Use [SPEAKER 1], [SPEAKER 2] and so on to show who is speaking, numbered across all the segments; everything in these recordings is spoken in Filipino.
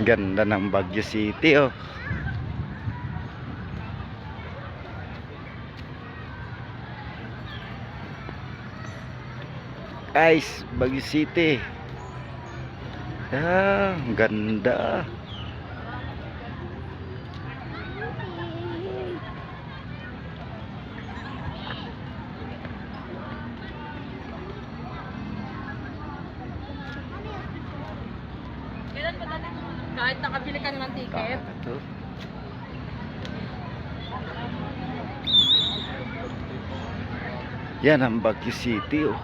[SPEAKER 1] Ganda ng Baguio City, oh. Guys, Baguio City. Ah, ganda.
[SPEAKER 2] Kailan ba kahit nakabili ka na ng ticket?
[SPEAKER 1] Ito. Yan ang Baguio City, oh.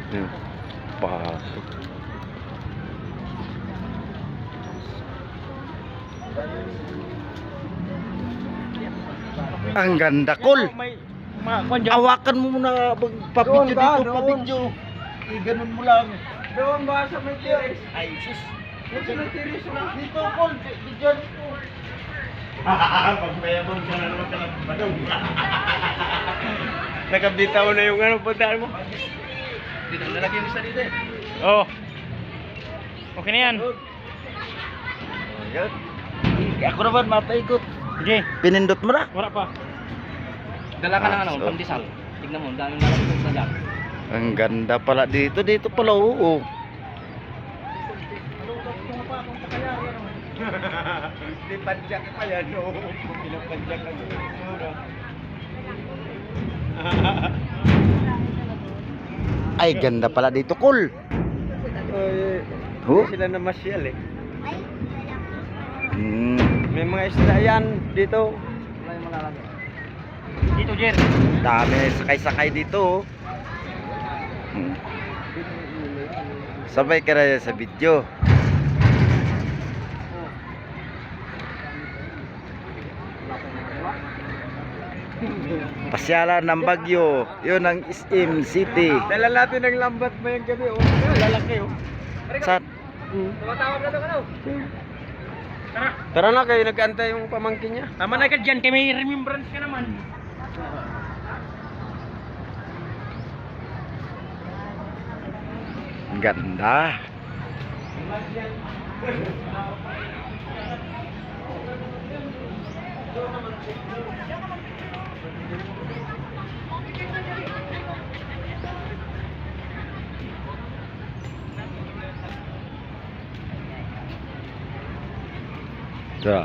[SPEAKER 1] Yung pato. Ang ganda, Kol. Awakan mo muna papidyo dito, papidyo. Ganun mo lang.
[SPEAKER 3] Doon ba sa may tiris?
[SPEAKER 1] Ay, sus.
[SPEAKER 3] Sa may tiris lang. Dito, Paul. Diyan po.
[SPEAKER 1] Pagmayabang ka na naman ka ng badong.
[SPEAKER 3] Nakabitaw na yung ano, puntaan mo.
[SPEAKER 1] Dito lalagyan mo sa dito eh.
[SPEAKER 3] Oo. Okay na yan.
[SPEAKER 1] Yan. Ako naman mapaikot.
[SPEAKER 3] Sige.
[SPEAKER 1] Pinindot mo na.
[SPEAKER 3] Wala pa.
[SPEAKER 2] Dala ka ng ano,
[SPEAKER 1] So,
[SPEAKER 2] pandesal. Tignan mo, daming malamig na dyan.
[SPEAKER 1] ang ganda pala dito. Dito pala, oo.
[SPEAKER 3] Di padyak pa yan, no? Pinapadyak ka.
[SPEAKER 1] Ay, ganda pala dito, Kol. Huh?
[SPEAKER 3] Sila na masyal eh.
[SPEAKER 1] Hmm.
[SPEAKER 3] May mga isda yan dito.
[SPEAKER 2] Wala yung malalagay.
[SPEAKER 3] Dito, Jer.
[SPEAKER 1] Dami sakay-sakay dito, oh. Sabay ka na sa video. Pasyalan ng Baguio. Yun ang SM City.
[SPEAKER 3] Dala natin ng lambat mo yung gabi, oh. Lalaki, oh.
[SPEAKER 1] Sa
[SPEAKER 2] Tumatawag na ito ka daw.
[SPEAKER 3] Tara na kayo, nag-antay yung pamangkin niya.
[SPEAKER 2] Tama na ka dyan, kaya may remembrance ka naman.
[SPEAKER 1] ganda. Dah.